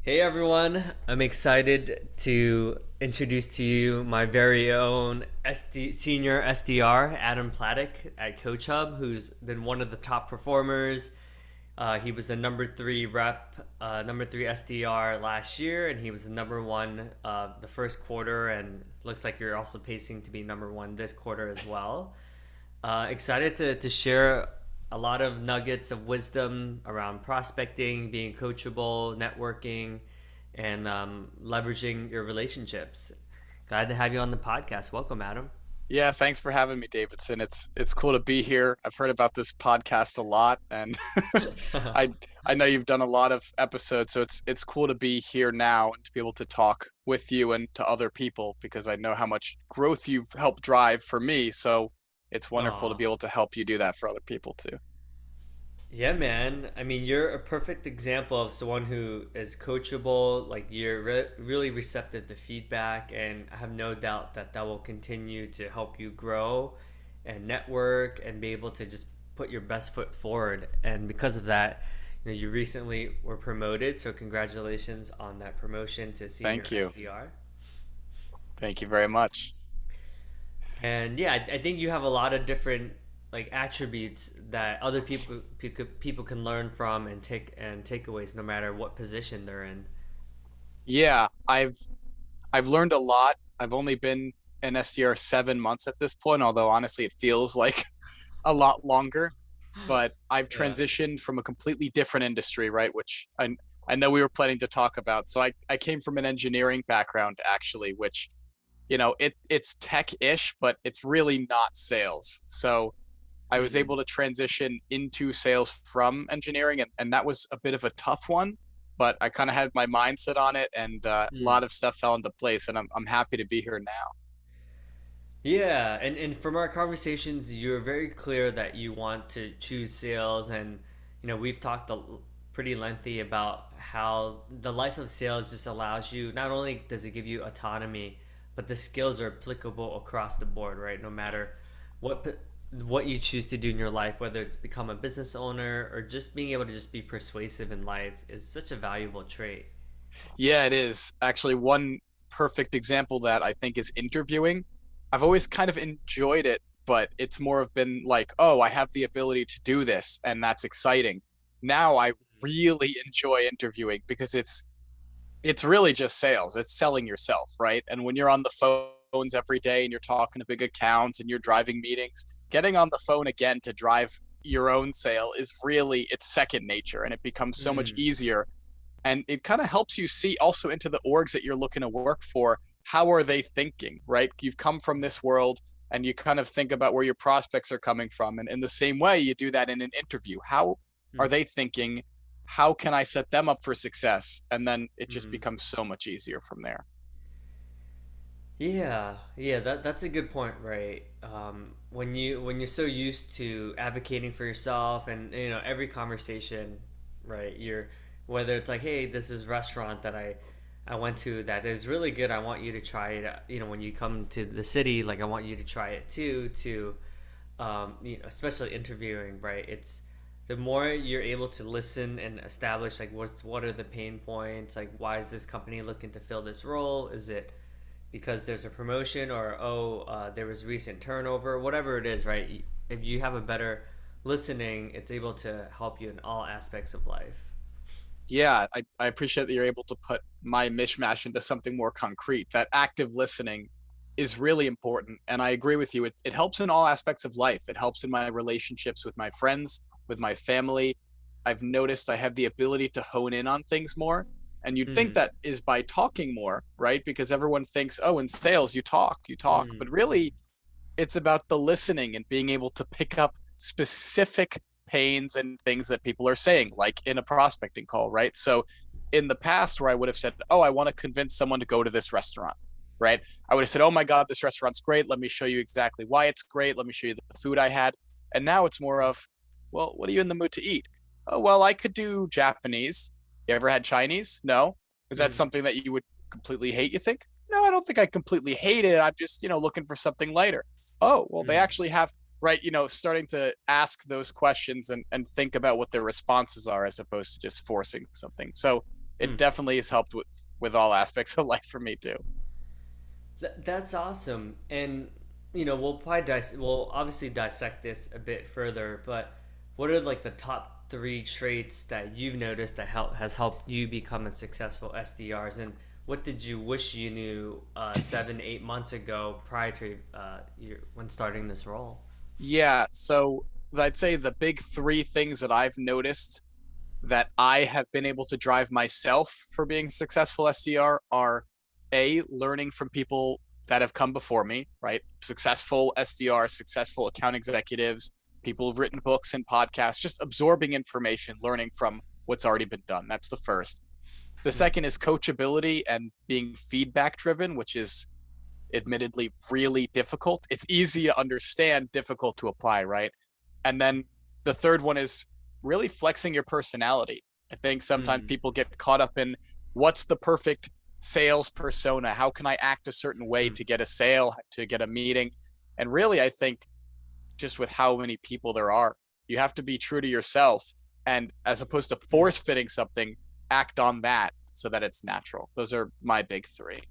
Hey everyone, I'm excited to introduce to you my very own senior SDR, Adam Platek at CoachHub, who's been one of the top performers. He was the number three rep, number three SDR last year, and he was the number one the first quarter, and looks like you're also pacing to be number one this quarter as well. Excited to share a lot of nuggets of wisdom around prospecting, being coachable, networking, and leveraging your relationships. Glad to have you on the podcast. Welcome, Adam. Yeah, thanks for having me, Davidson. It's cool to be here. I've heard about this podcast a lot, and I I know you've done a lot of episodes, so it's cool to be here now and to be able to talk with you and to other people because I know how much growth you've helped drive for me. So it's wonderful to Oh, be able to help you do that for other people too. yeah, man. I mean, you're a perfect example of someone who is coachable. Like, you're really receptive to feedback, and I have no doubt that that will continue to help you grow and network and be able to just put your best foot forward. And because of that, you recently were promoted. So, congratulations on that promotion to senior Thank you. SDR. Thank you very much. And yeah, I think you have a lot of different like attributes that other people can learn from and take takeaways no matter what position they're in. Yeah, I've learned a lot. I've only been an SDR 7 months at this point, although honestly it feels like a lot longer. But I've Yeah. transitioned from a completely different industry, right? Which I know we were planning to talk about. So I came from an engineering background actually, which it's tech-ish, but it's really not sales. So I was Mm, able to transition into sales from engineering, and that was a bit of a tough one. But I kind of had my mindset on it, and a mm. lot of stuff fell into place, and I'm happy to be here now. Yeah, and from our conversations, you're very clear that you want to choose sales, and we've talked pretty lengthy about how the life of sales just allows you. Not only does it give you autonomy, but the skills are applicable across the board, right? No matter what what you choose to do in your life, whether it's become a business owner or just being able to just be persuasive in life, is such a valuable trait. Yeah, it is. Actually, one perfect example that I think is interviewing. I've always kind of enjoyed it, but it's more of been like, oh, I have the ability to do this, and that's exciting. Now I really enjoy interviewing because it's really just sales. It's selling yourself, right? And when you're on the phones every day and you're talking to big accounts and you're driving meetings, getting on the phone again to drive your own sale is really it's second nature and it becomes so much Mm, easier, and it kind of helps you see also into the orgs that you're looking to work for. How are they thinking, right? You've come from this world and you kind of think about where your prospects are coming from, and in the same way you do that in an interview. How are mm, they thinking? How can I set them up for success? And then it just mm. becomes so much easier from there. Yeah, yeah, that's a good point, right? When you're so used to advocating for yourself, and every conversation, right? You're whether it's like, hey, this is restaurant that I went to that is really good. I want you to try it. When you come to the city, like I want you to try it too. Especially interviewing, right? It's the more you're able to listen and establish like what are the pain points, like why is this company looking to fill this role? Is it because there's a promotion, or there was recent turnover, whatever it is, right? If you have a better listening, it's able to help you in all aspects of life. Yeah, I appreciate that you're able to put my mishmash into something more concrete. That active listening is really important. And I agree with you. It helps in all aspects of life. It helps in my relationships with my friends, with my family. I've noticed I have the ability to hone in on things more. And you'd think Mm, that is by talking more, right? Because everyone thinks, oh, in sales, you talk, you talk. mm, But really, it's about the listening and being able to pick up specific pains and things that people are saying, like in a prospecting call, right? So in the past, where I would have said, oh, I want to convince someone to go to this restaurant, right? I would have said, oh my God, this restaurant's great. Let me show you exactly why it's great. Let me show you the food I had. And now it's more of, well, what are you in the mood to eat? Oh, well, I could do Japanese. You ever had Chinese? No. Is that mm, something that you would completely hate, you think? No, I don't think I completely hate it. I'm just, looking for something lighter. Oh, well, they mm. actually have, right, starting to ask those questions and think about what their responses are as opposed to just forcing something. So it definitely has helped with all aspects of life for me too. That's awesome. And we'll obviously dissect this a bit further, but what are like the top three traits that you've noticed that has helped you become a successful SDRs, and what did you wish you knew 7, 8 months ago prior to when starting this role? Yeah, so I'd say the big three things that I've noticed that I have been able to drive myself for being a successful SDR are A, learning from people that have come before me, right? Successful SDRs, successful account executives, people who've written books and podcasts, just absorbing information, learning from what's already been done. That's the first. The second is coachability and being feedback driven, which is admittedly really difficult. It's easy to understand, difficult to apply, right? And then the third one is really flexing your personality. I think sometimes Hmm. people get caught up in what's the perfect sales persona? How can I act a certain way to get a sale, to get a meeting? And really, I think just with how many people there are, you have to be true to yourself. And as opposed to force fitting something, act on that so that it's natural. Those are my big three.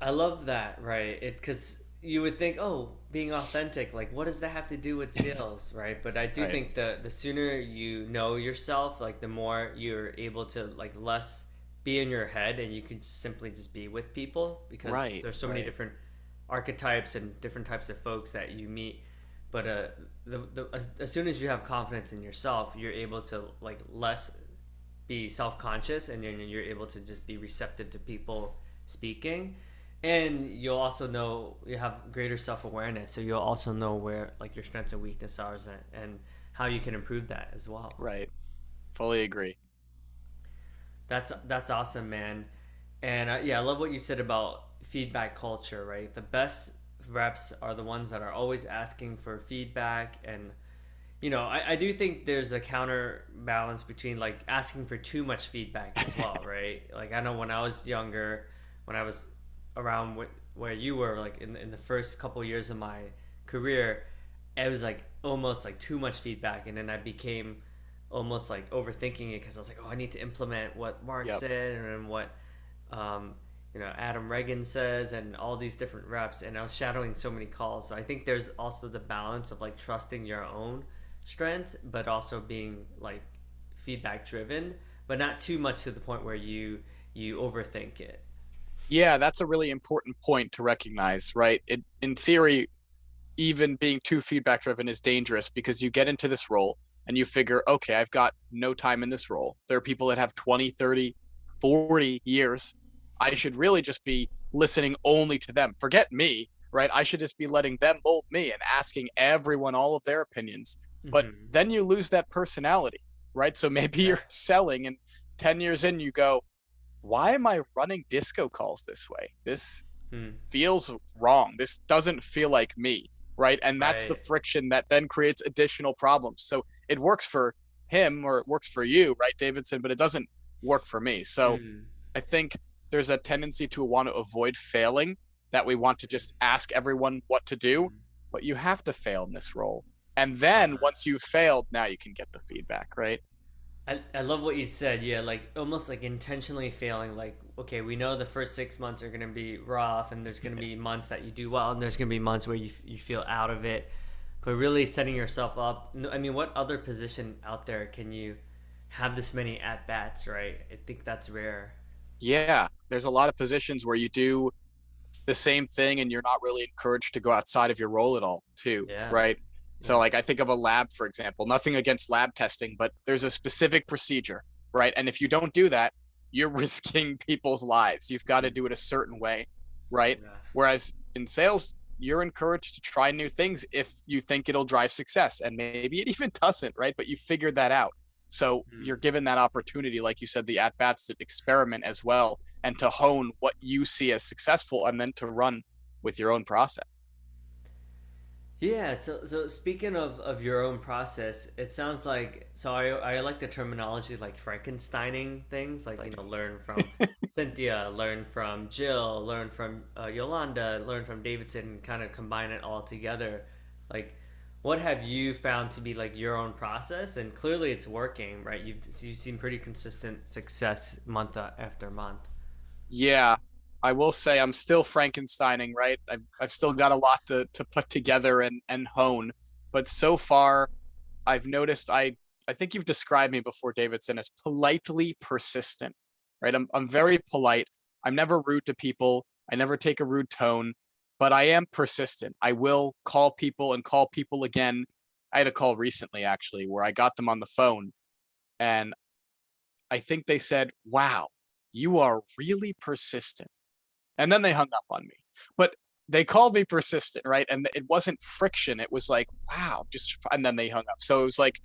I love that, right? It because you would think, oh, being authentic, like what does that have to do with sales, right? But I do Right. think the sooner you know yourself, like the more you're able to like less be in your head, and you can simply just be with people because Right. there's so many Right. different archetypes and different types of folks that you meet. But as soon as you have confidence in yourself, you're able to like less be self-conscious, and then you're able to just be receptive to people speaking, and you'll also know you have greater self-awareness, so you'll also know where like your strengths and weaknesses are, and how you can improve that as well. Right. Fully agree. That's awesome, man. And yeah, I love what you said about feedback culture, right? The best reps are the ones that are always asking for feedback. And I do think there's a counterbalance between like asking for too much feedback as well, right? Like I know when I was younger, when I was around where you were, like in the first couple years of my career, it was like almost like too much feedback, and then I became almost like overthinking it because I was like, oh, I need to implement what Mark Yep. said and what um, Adam Reagan says, and all these different reps, and I was shadowing so many calls. So I think there's also the balance of like trusting your own strengths, but also being like feedback driven, but not too much to the point where you overthink it. Yeah, that's a really important point to recognize, right? In theory, even being too feedback driven is dangerous because you get into this role and you figure, okay, I've got no time in this role. There are people that have 20, 30, 40 years. I should really just be listening only to them. Forget me, right? I should just be letting them mold me and asking everyone all of their opinions. But Mm-hmm. then you lose that personality, right? So maybe Yeah. you're selling and 10 years in, you go, why am I running disco calls this way? This Hmm. feels wrong. This doesn't feel like me, right? And that's the Right. friction that then creates additional problems. So it works for him or it works for you, right, Davidson, but it doesn't work for me. So Hmm. I think there's a tendency to want to avoid failing, that we want to just ask everyone what to do, but you have to fail in this role. And then Uh-huh. once you've failed, now you can get the feedback, right? I love what you said. Yeah, like almost like intentionally failing. Like, okay, we know the first 6 months are going to be rough, and there's going to be months that you do well, and there's going to be months where you feel out of it. But really setting yourself up. I mean, what other position out there can you have this many at bats, right? I think that's rare. Yeah, there's a lot of positions where you do the same thing and you're not really encouraged to go outside of your role at all too, Yeah. right? So Yeah. like I think of a lab, for example, nothing against lab testing, but there's a specific procedure, right? And if you don't do that, you're risking people's lives. You've got to Mm. do it a certain way, right? Yeah. Whereas in sales, you're encouraged to try new things if you think it'll drive success, and maybe it even doesn't, right? But you figured that out. So you're Mm. given that opportunity, like you said, the at bats to experiment as well and to hone what you see as successful and then to run with your own process. Yeah, so speaking of your own process, it sounds like, so I like the terminology like Frankensteining things, like learn from Cynthia, learn from Jill, learn from Yolanda, learn from Davidson, and kind of combine it all together. Like, what have you found to be like your own process? And clearly it's working, right? You've seen pretty consistent success month after month. Yeah, I will say I'm still Frankensteining, right? I've still got a lot to put together and hone. But so far, I've noticed I think you've described me before, Davidson, as politely persistent, right? I'm very polite. I'm never rude to people. I never take a rude tone, but I am persistent. I will call people and call people again. I had a call recently, actually, where I got them on the phone and I think they said, "Wow, you are really persistent." And then they hung up on me. But they called me persistent, right? And it wasn't friction. It was like, "Wow, just," and then they hung up. So it was like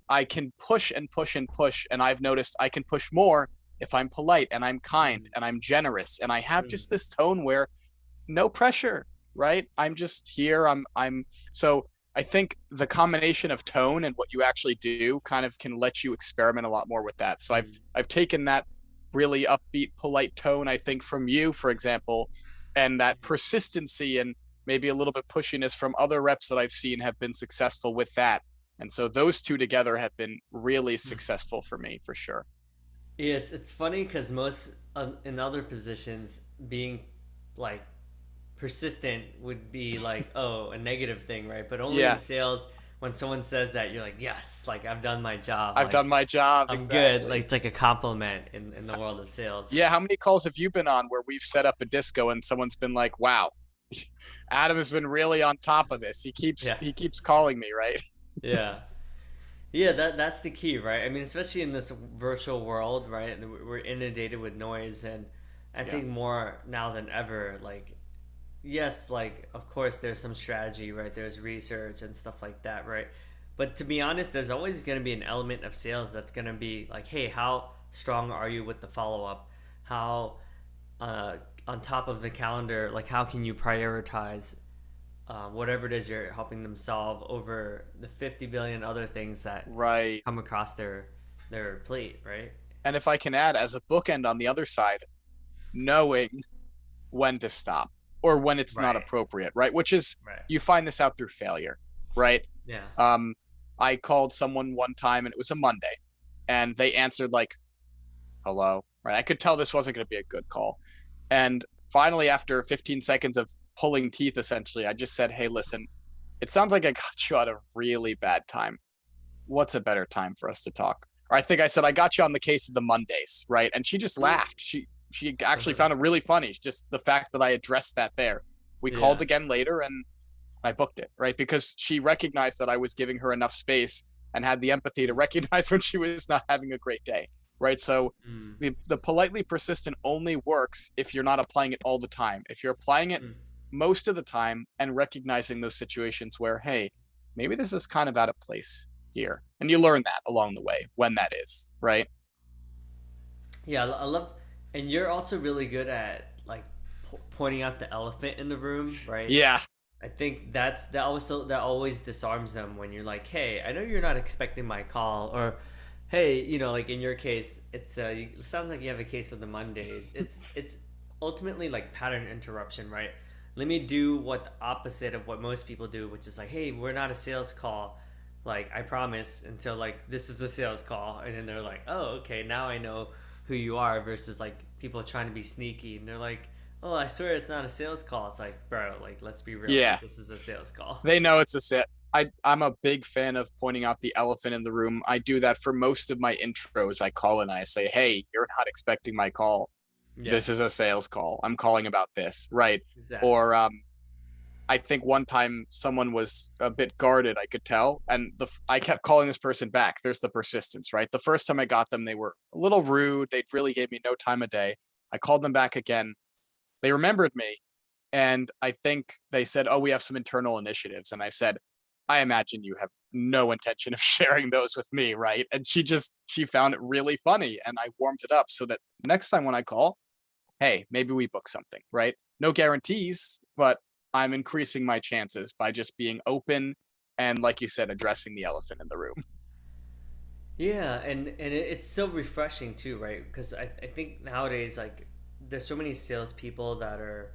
I can push and push and push, and I've noticed I can push more if I'm polite and I'm kind Mm, and I'm generous and I have mm, just this tone where no pressure, right? I'm just here. I'm so I think the combination of tone and what you actually do kind of can let you experiment a lot more with that. So mm, I've taken that really upbeat, polite tone, I think, from you, for example, and that persistency and maybe a little bit pushiness from other reps that I've seen have been successful with that. And so those two together have been really mm. successful for me, for sure. Yeah, it's funny because most in other positions, being like persistent would be like, oh, a negative thing, right? But only in Yeah, sales, when someone says that, you're like, yes, like I've done my job, I've like done my job. I'm good. Like Exactly. it's like a compliment in the world of sales. Yeah, how many calls have you been on where we've set up a disco and someone's been like, "Wow, Adam has been really on top of this. Yeah, He keeps calling me, right?" yeah. Yeah, that's the key, right? I mean, especially in this virtual world, right? We're inundated with noise, and I Yeah. think more now than ever, like yes, like of course there's some strategy, right? There's research and stuff like that, right? But to be honest, there's always going to be an element of sales that's going to be like, hey, how strong are you with the follow up? How uh, on top of the calendar, like how can you prioritize whatever it is you're helping them solve over the 50 billion other things that Right. come across their plate, right? And if I can add as a bookend on the other side, knowing when to stop or when it's not Right, appropriate, right? Which is right, you find this out through failure, right? yeah. Um I called someone one time and it was a Monday and they answered like, "Hello." Right? I could tell this wasn't going to be a good call. And finally, after 15 seconds of pulling teeth, essentially, I just said, "Hey, listen, it sounds like I got you at a really bad time. What's a better time for us to talk?" Or I think I said, "I got you on the case of the Mondays," right? And she just laughed. She actually found it really funny, just the fact that I addressed that there. We called Yeah. again later and I booked it, right? Because she recognized that I was giving her enough space and had the empathy to recognize when she was not having a great day, right? So Mm, the politely persistent only works if you're not applying it all the time. If you're applying it mm. most of the time and recognizing those situations where, hey, maybe this is kind of out of place here. And you learn that along the way when that is, right? Yeah, I love, and you're also really good at like pointing out the elephant in the room, right? Yeah. I think that always disarms them when you're like, hey, I know you're not expecting my call, or hey, like in your case, it sounds like you have a case of the Mondays. It's ultimately like pattern interruption, right? Let me do what the opposite of what most people do, which is like, hey, we're not a sales call. Like I promise until like this is a sales call, and then they're like, oh, okay, now I know who you are. Versus like people trying to be sneaky, and they're like, oh, I swear it's not a sales call. It's like, bro, like let's be real, Yeah. like this is a sales call. They know it's a sit. I'm a big fan of pointing out the elephant in the room. I do that for most of my intros. I call and I say, "Hey, you're not expecting my call. Yeah, This is a sales call. I'm calling about this," right? exactly. Or I think one time someone was a bit guarded. I could tell, and I kept calling this person back. There's the persistence, right? The first time I got them, they were a little rude. They really gave me no time of day. I called them back again. They remembered me, and I think they said, "Oh, we have some internal initiatives." And I said, "I imagine you have no intention of sharing those with me, right?" And she found it really funny, and I warmed it up so that next time when I call, hey, maybe we book something, right? No guarantees, but I'm increasing my chances by just being open and, like you said, addressing the elephant in the room. Yeah, and it's so refreshing too, right? Because I think nowadays like there's so many salespeople that are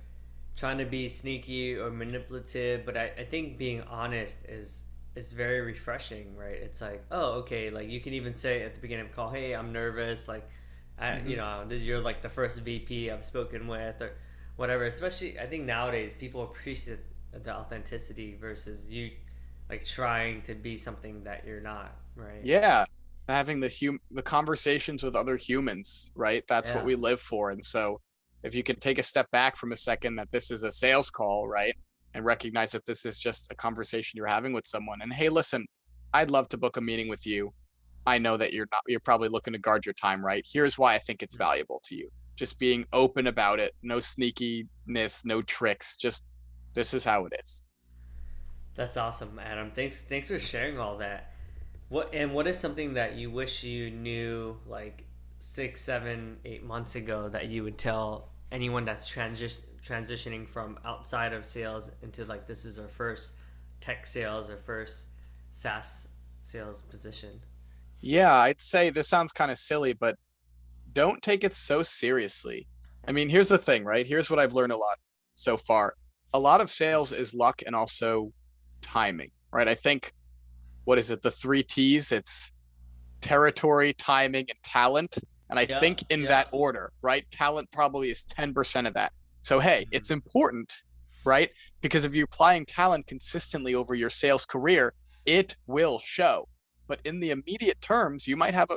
trying to be sneaky or manipulative, but I think being honest is very refreshing, right? It's like, oh, okay, like you can even say at the beginning of the call, hey, I'm nervous, like, Hmm. you're like the first VP I've spoken with or whatever. Especially, I think nowadays people appreciate the authenticity versus you like trying to be something that you're not, right? Yeah, having the conversations with other humans, right? That's what Yeah. we live for. And so if you can take a step back from a second that this is a sales call, right? And recognize that this is just a conversation you're having with someone. And hey, listen, I'd love to book a meeting with you. I know that you're probably looking to guard your time, right? Here's why I think it's valuable to you. Just being open about it, no sneakiness, no tricks, just this is how it is. That's awesome, Adam. Thanks for sharing all that. What is something that you wish you knew like 6, 7, 8 months ago that you would tell anyone that's transitioning from outside of sales into like this is our first tech sales or first SaaS sales position? Yeah, I'd say this sounds kind of silly, but don't take it so seriously. I mean, here's the thing, right? Here's what I've learned a lot so far. A lot of sales is luck and also timing, right? I think, what is it? The three T's? It's territory, timing, and talent. And I Yeah, think in yeah. that order, right? Talent probably is 10% of that. So, hey, Mhm. it's important, right? Because if you're applying talent consistently over your sales career, it will show. But in the immediate terms, you might have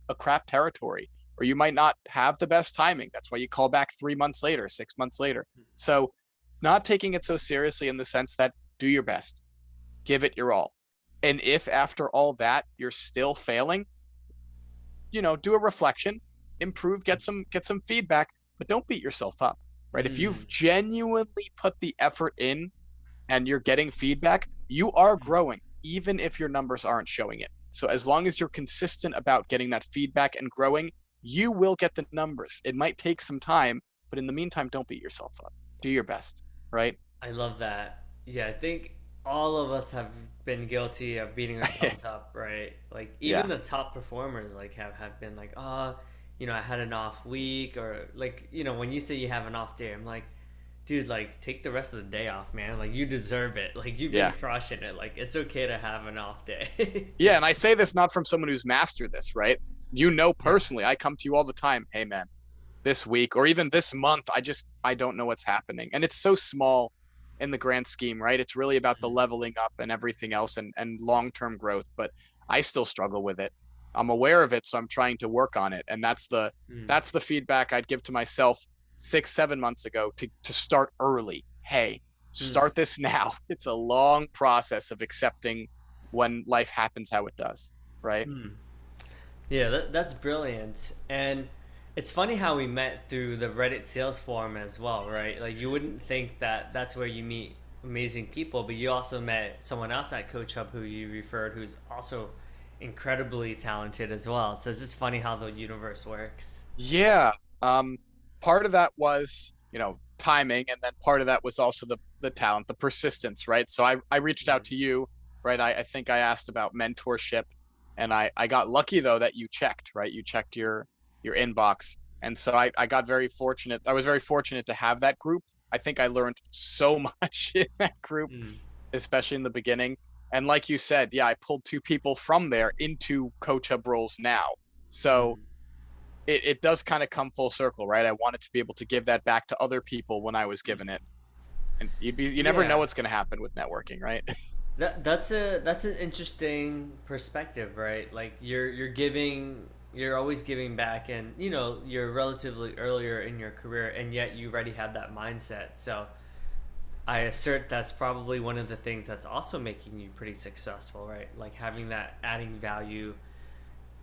a crap territory or you might not have the best timing. That's why you call back 3 months later, 6 months later. So, not taking it so seriously in the sense that do your best, give it your all. And if after all that you're still failing, do a reflection, improve, get some feedback, but don't beat yourself up, right? If Mm. you've genuinely put the effort in and you're getting feedback, you are growing, even if your numbers aren't showing it. So as long as you're consistent about getting that feedback and growing, you will get the numbers. It might take some time, but in the meantime, don't beat yourself up. Do your best, right? I love that. Yeah, I think all of us have been guilty of beating ourselves up, right? Like even Yeah. the top performers like have been like, I had an off week or like, when you say you have an off day, I'm like, dude, like take the rest of the day off, man. Like you deserve it. Like you've been Yeah. crushing it. Like it's okay to have an off day. Yeah. And I say this not from someone who's mastered this, right? Yeah. Personally, I come to you all the time. Hey, man, this week or even this month, I don't know what's happening. And it's so small in the grand scheme, right? It's really about the leveling up and everything else and long-term growth, but I still struggle with it. I'm aware of it, so I'm trying to work on it. And Mm, that's the feedback I'd give to myself 6, 7 months ago to start early. Hey, mm, start this now. It's a long process of accepting when life happens how it does, right? mm. Yeah, that's brilliant. And it's funny how we met through the Reddit sales forum as well, right? Like you wouldn't think that that's where you meet amazing people, but you also met someone else at CoachHub who you referred who's also incredibly talented as well. So it's just funny how the universe works. Yeah. Um, Part of that was, timing, and then part of that was also the talent, the persistence, right? So I reached out Mm, to you, right? I think I asked about mentorship, and I got lucky though that you checked, right? You checked your inbox. And so I got very fortunate. I was very fortunate to have that group. I think I learned so much in that group, mm, especially in the beginning. And like you said, yeah, I pulled two people from there into coach hub roles now. So mm. it does kind of come full circle, right? I wanted to be able to give that back to other people when I was given it. And you never know Yeah. what's going to happen with networking, right? That's an interesting perspective, right? Like you're always giving back, and you're relatively earlier in your career, and yet you already have that mindset. So I assert that's probably one of the things that's also making you pretty successful, right? Like having that adding value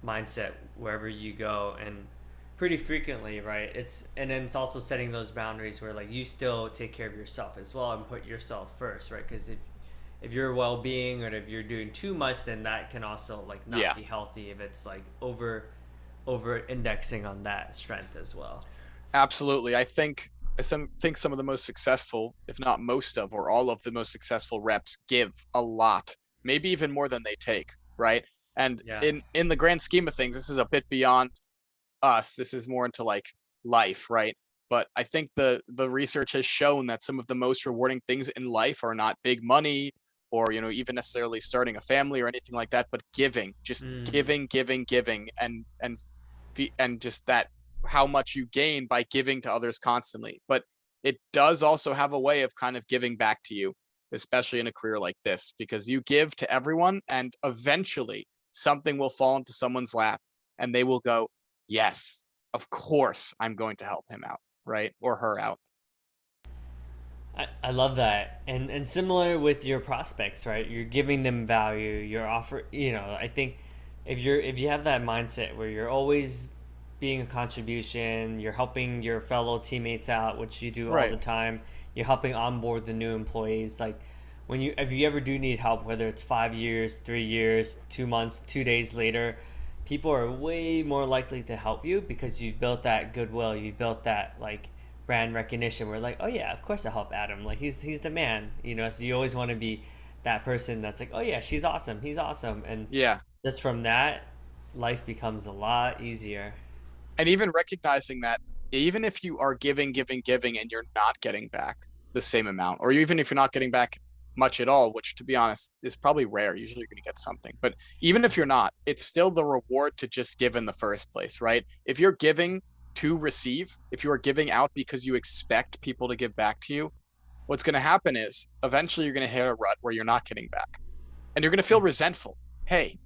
mindset wherever you go, and pretty frequently, right? It's also setting those boundaries where like you still take care of yourself as well and put yourself first, right? Because if your well-being or if you're doing too much, then that can also like not Yeah, be healthy if it's like over indexing on that strength as well. absolutely. I think some of the most successful, if not most of or all of the most successful reps give a lot, maybe even more than they take, right? And Yeah. in the grand scheme of things, this is a bit beyond us. This is more into like life, right? but I think the research has shown that some of the most rewarding things in life are not big money or even necessarily starting a family or anything like that, but giving, just Mm. giving, and just that how much you gain by giving to others constantly. But it does also have a way of kind of giving back to you, especially in a career like this, because you give to everyone and eventually something will fall into someone's lap and they will go, yes, of course I'm going to help him out, right? Or her out. I love that, and similar with your prospects, right? You're giving them value. You're offer, I think if you have that mindset where you're always being a contribution, you're helping your fellow teammates out, which you do all Right. the time. You're helping onboard the new employees. Like if you ever do need help, whether it's 5 years, 3 years, 2 months, 2 days later, people are way more likely to help you because you've built that goodwill. You've built that like brand recognition. We're like, oh yeah, of course I'll help Adam. Like he's the man, So you always want to be that person that's like, oh yeah, she's awesome, he's awesome, and Yeah. just from that, life becomes a lot easier. And even recognizing that even if you are giving, and you're not getting back the same amount, or even if you're not getting back much at all, which to be honest is probably rare, usually you're going to get something. But even if you're not, it's still the reward to just give in the first place, right? If you're giving to receive, if you are giving out because you expect people to give back to you, what's going to happen is eventually you're going to hit a rut where you're not getting back and you're going to feel resentful. Hey,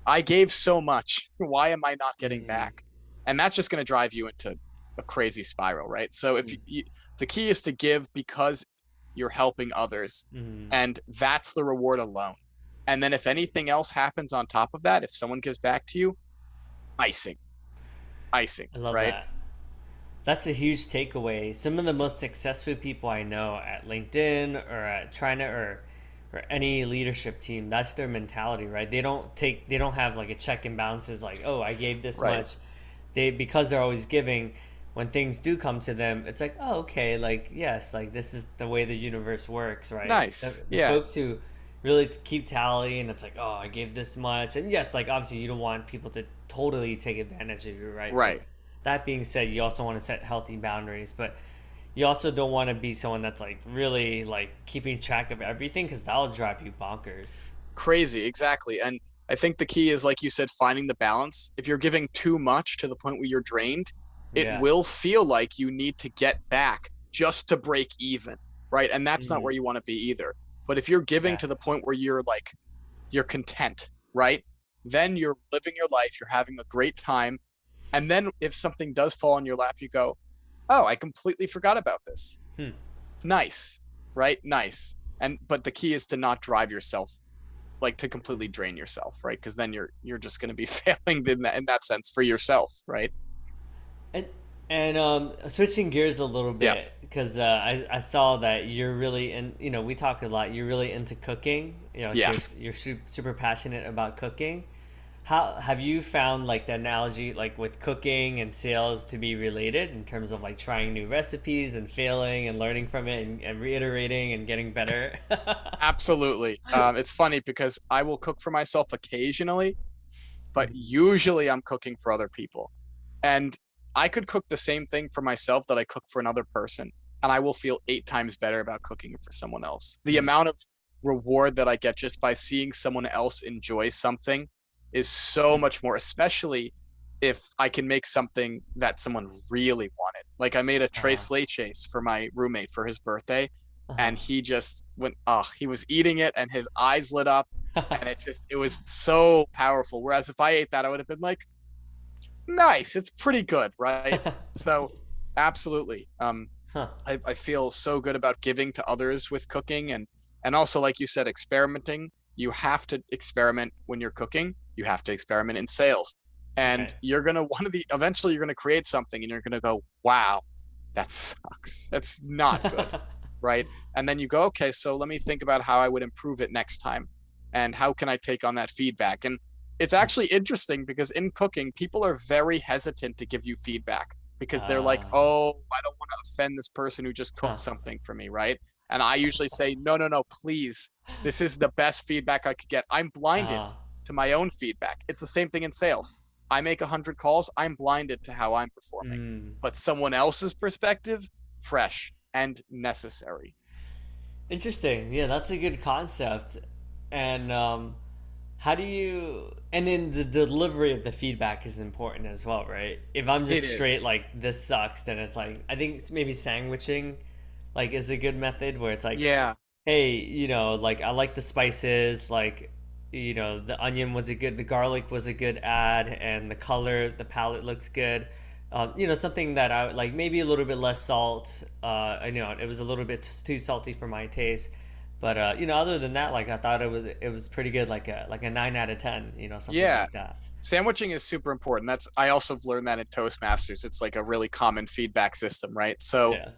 I gave so much. Why am I not getting Mm, back? And that's just going to drive you into a crazy spiral, right? So if the key is to give because you're helping others, mm, and that's the reward alone. And then if anything else happens on top of that, if someone gives back to you, icing, icing, I love right? that. That's a huge takeaway. Some of the most successful people I know at LinkedIn or at China or any leadership team, that's their mentality, right? They don't have like a check and balances like, oh, I gave this Right. much. They because they're always giving, when things do come to them, it's like, oh, okay, like yes, like this is the way the universe works, right? Nice. The Yeah. folks who really keep tally and it's like, oh, I gave this much, and yes, like obviously you don't want people to totally take advantage of you, right? So Right. that being said, you also want to set healthy boundaries, but you also don't want to be someone that's like really like keeping track of everything because that'll drive you bonkers. Crazy, exactly. And I think the key is, like you said, finding the balance. If you're giving too much to the point where you're drained, it will Yes. feel like you need to get back just to break even, right? And that's not where Mm, you want to be either. But if you're giving yeah. to the point where you're like, you're content, right? Then you're living your life, you're having a great time. And then if something does fall in your lap, you go, oh, I completely forgot about this. Hmm. Nice, right? Nice. And but the key is to not drive yourself, like to completely drain yourself, right? Because then you're just going to be failing in that sense for yourself, right? And switching gears a little Yeah. bit because I saw that you're really in. We talk a lot. You're really into cooking. Yeah. You're super passionate about cooking. How have you found like the analogy like with cooking and sales to be related in terms of like trying new recipes and failing and learning from it and reiterating and getting better? Absolutely. It's funny because I will cook for myself occasionally, but usually I'm cooking for other people. And I could cook the same thing for myself that I cook for another person, and I will feel 8 times better about cooking it for someone else. The Hmm. amount of reward that I get just by seeing someone else enjoy something is so much more, especially if I can make something that someone really wanted. Like I made a Uh, tres leches for my roommate for his birthday, uh, and he just went, oh, he was eating it and his eyes lit up, and it was so powerful. Whereas if I ate that, I would have been like, nice, it's pretty good, right? So absolutely. huh. I feel so good about giving to others with cooking, and also like you said, experimenting. You have to experiment when you're cooking. You have to experiment in sales. And Right. you're gonna one of the eventually you're gonna create something and you're gonna go, wow, that sucks. That's not good. Right. And then you go, okay, so let me think about how I would improve it next time. And how can I take on that feedback? And it's actually interesting because in cooking, people are very hesitant to give you feedback because they're like, Uh, oh, I don't want to offend this person who just huh. cooked something for me, right? And I usually say, no, no, no, please. This is the best feedback I could get. I'm blinded Uh, to my own feedback. It's the same thing in sales. I make 100 calls, I'm blinded to how I'm performing. Mm. But someone else's perspective, fresh and necessary. Interesting. Yeah, that's a good concept. And how do you? And then the delivery of the feedback is important as well, right? If I'm It just straight is. like this sucks, then it's like I think it's maybe sandwiching, like is a good method where it's like, Yeah. hey, like I like the spices, like the onion was a good, the garlic was a good add, and the color, the palette looks good. Something that I like, maybe a little bit less salt. I know it was a little bit too salty for my taste, but other than that, like I thought it was pretty good, like a 9 out of 10, something Yeah. like that. Sandwiching is super important. That's I also have learned that in Toastmasters. It's like a really common feedback system, right? So Yeah.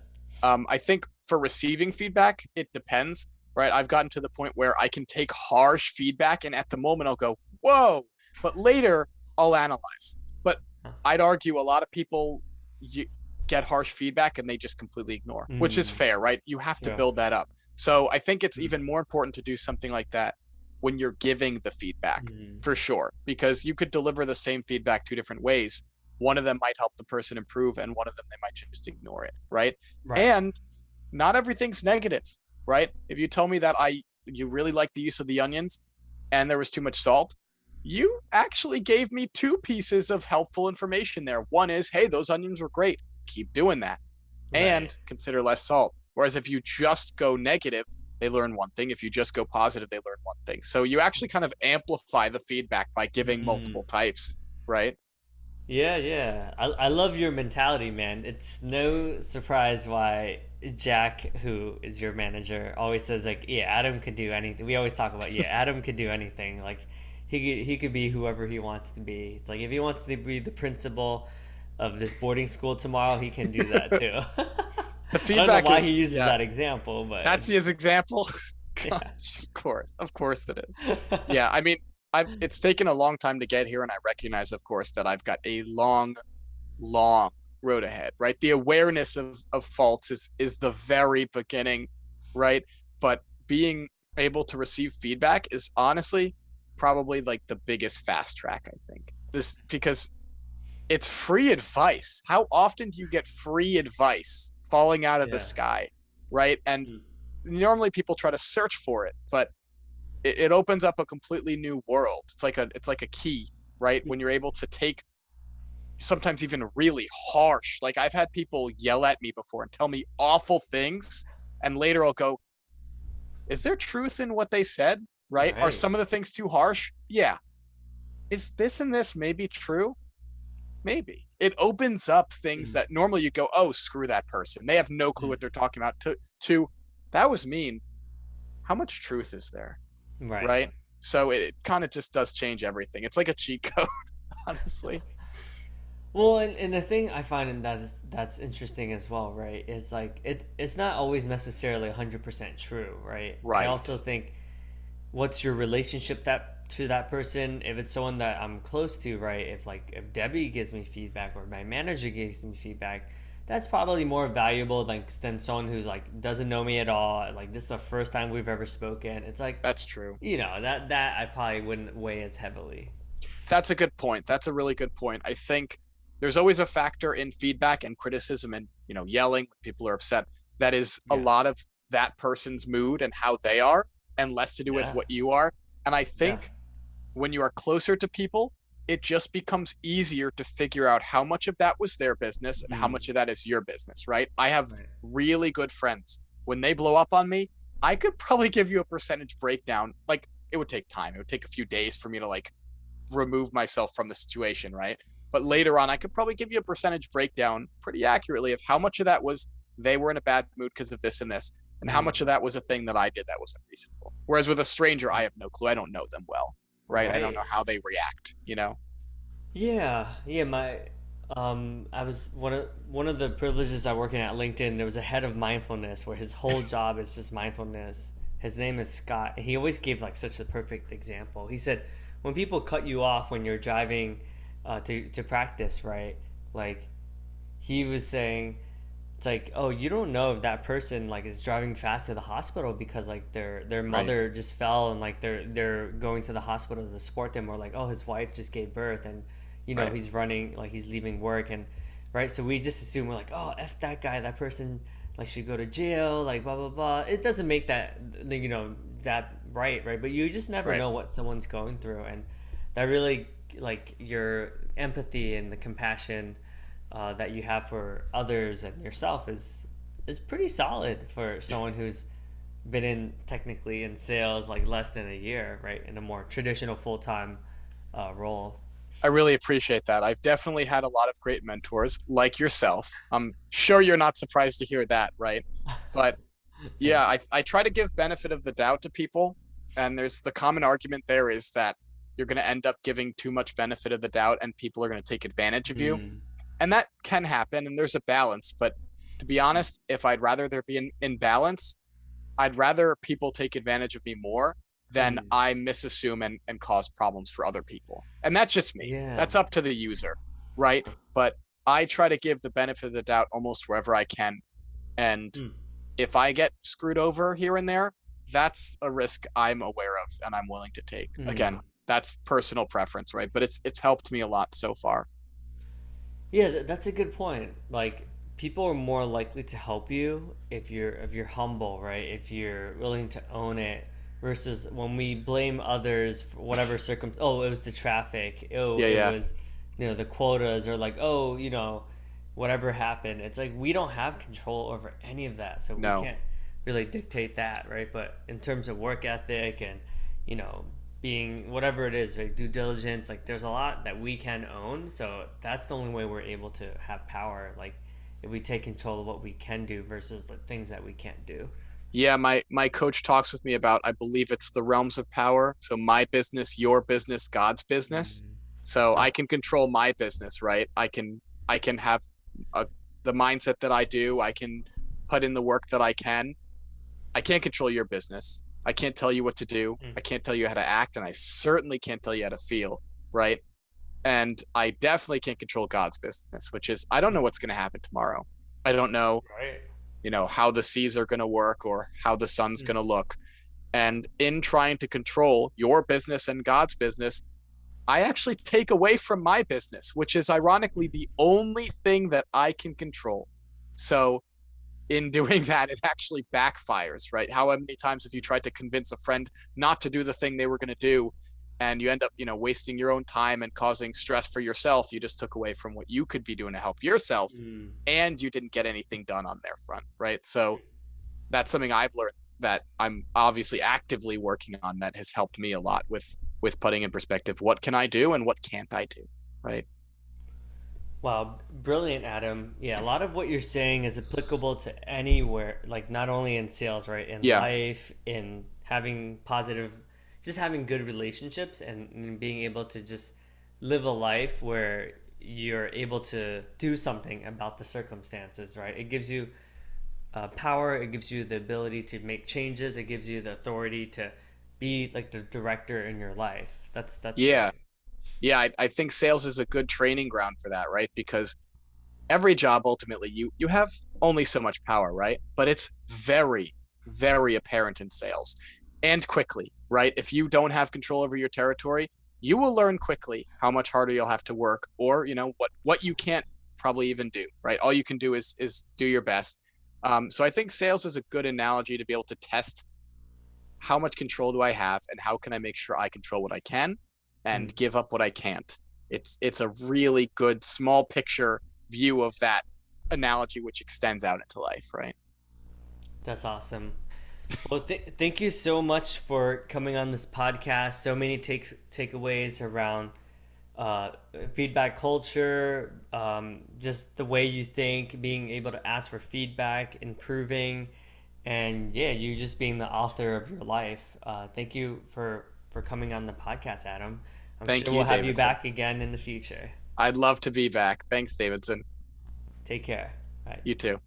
I think for receiving feedback, it depends, right? I've gotten to the point where I can take harsh feedback, and at the moment I'll go, whoa, but later I'll analyze. But Huh. I'd argue a lot of people you get harsh feedback and they just completely ignore, which is Mm. fair, right? You have to Yeah. build that up. So I think it's Mm. even more important to do something like that when you're giving the feedback, Mm. for sure, because you could deliver the same feedback two different ways. One of them might help the person improve, and one of them they might just ignore it, right? Right. And not everything's negative, right? If you tell me that you really like the use of the onions and there was too much salt, you actually gave me two pieces of helpful information there. One is, hey, those onions were great. Keep doing that. Right. And consider less salt. Whereas if you just go negative, they learn one thing. If you just go positive, they learn one thing. So you actually kind of amplify the feedback by giving multiple Mm. types, right? Yeah, yeah. I love your mentality, man. It's no surprise why Jack, who is your manager, always says like, yeah, Adam could do anything. We always talk about, yeah, Adam could do anything. Like he could be whoever he wants to be. It's like if he wants to be the principal of this boarding school tomorrow, he can do that too. The I don't know feedback why is, he uses yeah, that example, but that's his example. yeah. Gosh, of course it is. Yeah, I mean, I've it's taken a long time to get here, and I recognize, of course, that I've got a long, long road ahead. Right, the awareness of faults is the very beginning, right? But being able to receive feedback is honestly probably like the biggest fast track. I think this because it's free advice. How often do you get free advice falling out of the Yeah. sky, right? And Mm. normally people try to search for it, but it opens up a completely new world. It's like a key, right? When you're able to take sometimes even really harsh. Like I've had people yell at me before and tell me awful things, and later I'll go, "Is there truth in what they said?" Right? Are Right. some of the things too harsh? Yeah. Is this and this maybe true? Maybe. It opens up things Mm. that normally you go, "Oh, screw that person. They have no clue what Mm. they're talking about." To that was mean. How much truth is there? Right. Right? So it kind of just does change everything. It's like a cheat code, honestly. Well, and the thing I find in that's interesting as well, right? Is like it's not always necessarily 100% true, right? I also Right. think what's your relationship that to that person? If it's someone that I'm close to, right? If Debbie gives me feedback or my manager gives me feedback, that's probably more valuable than someone who's like doesn't know me at all. Like this is the first time we've ever spoken. It's like, That's true. that I probably wouldn't weigh as heavily. That's a good point. That's a really good point. I think there's always a factor in feedback and criticism and, yelling when people are upset. That is a Yeah. lot of that person's mood and how they are, and less to do with Yeah. what you are. And I Yeah. think when you are closer to people, it just becomes easier to figure out how much of that was their business and how Mm. much of that is your business, right? I have Right. really good friends. When they blow up on me, I could probably give you a percentage breakdown. Like it would take time. It would take a few days for me to like remove myself from the situation, right? But later on, I could probably give you a percentage breakdown pretty accurately of how much of that was they were in a bad mood because of this and this, and how much Mm. of that was a thing that I did that was unreasonable. Whereas with a stranger, I have no clue. I don't know them well, right? I don't know Right. how they react. Yeah, yeah. I was one of the privileges I working at LinkedIn. There was a head of mindfulness where his whole job is just mindfulness. His name is Scott, and he always gave like such a perfect example. He said, when people cut you off when you're driving to practice, right? Like he was saying, it's like, oh, you don't know if that person like is driving fast to the hospital because like their Right. mother just fell and like they're going to the hospital to support them, or like, oh, his wife just gave birth and know, Right. he's running, like he's leaving work, and right, so we just assume, we're like, oh, f that guy, that person like should go to jail, like blah blah blah. It doesn't make that, you know, that right, but you just never Right. know what someone's going through, and that really, like your empathy and the compassion that you have for others and yourself is pretty solid for someone who's been in, technically in sales, like less than a year, right, in a more traditional full-time role. I really appreciate that. I've definitely had a lot of great mentors like yourself. I'm sure you're not surprised to hear that, right? But yeah, Thanks. I try to give benefit of the doubt to people. And there's the common argument there is that you're going to end up giving too much benefit of the doubt and people are going to take advantage of you. Mm. And that can happen. And there's a balance. But to be honest, if I'd rather there be an imbalance, I'd rather people take advantage of me more than Mm. I misassume and cause problems for other people. And that's just me. Yeah. That's up to the user, right? But I try to give the benefit of the doubt almost wherever I can. And Mm. if I get screwed over here and there, that's a risk I'm aware of and I'm willing to take. Mm. Again, that's personal preference, right? But it's helped me a lot so far. Yeah, that's a good point. Like, people are more likely to help you if you're humble, right? If you're willing to own it, versus when we blame others for whatever circum. Oh, it was the traffic. Oh, Yeah, it yeah. was, you know, the quotas, or like, oh, you know, whatever happened. It's like we don't have control over any of that, so we No. can't really dictate that, right? But in terms of work ethic and, you know, being whatever it is, like due diligence, like there's a lot that we can own. So that's the only way we're able to have power. Like if we take control of what we can do versus the things that we can't do. Yeah, my coach talks with me about I believe it's the realms of power. So my business, your business, God's business. Mm. So I Ah. can control my business, right? I can have a, the mindset that I do. I can put in the work that I can. I can't control your business. I can't tell you what to do. Mm. I can't tell you how to act, and I certainly can't tell you how to feel, right? And I definitely can't control God's business, which is I don't know Mm. what's going to happen tomorrow. I don't know, Right. how the seas are going to work or how the sun's Mm. going to look. And in trying to control your business and God's business, I actually take away from my business, which is ironically the only thing that I can control. So in doing that, it actually backfires, right? How many times have you tried to convince a friend not to do the thing they were going to do, and you end up, wasting your own time and causing stress for yourself? You just took away from what you could be doing to help yourself, Mm. and you didn't get anything done on their front, right? So that's something I've learned that I'm obviously actively working on that has helped me a lot with putting in perspective what can I do and what can't I do, right? Wow, brilliant, Adam. Yeah, a lot of what you're saying is applicable to anywhere, like not only in sales, right? In Yeah. life, in having positive, just having good relationships, and being able to just live a life where you're able to do something about the circumstances, right? It gives you power, it gives you the ability to make changes, it gives you the authority to be like the director in your life. That's Yeah. brilliant. Yeah, I think sales is a good training ground for that, right? Because every job ultimately you have only so much power, right? But it's very, very apparent in sales and quickly, right? If you don't have control over your territory, you will learn quickly how much harder you'll have to work, or what you can't probably even do, right? All you can do is do your best. So I think sales is a good analogy to be able to test how much control do I have and how can I make sure I control what I can Mm. and give up what I can't. It's a really good small picture view of that analogy, which extends out into life, right? That's awesome. Well, thank you so much for coming on this podcast. So many takeaways around uh, feedback culture, just the way you think, being able to ask for feedback, improving, and yeah, you just being the author of your life. Thank you for coming on the podcast, Adam. I'm Thank sure you, we'll have you Davidson. back again in the future. I'd love to be back. Thanks, Davidson. Take care. Bye. You too.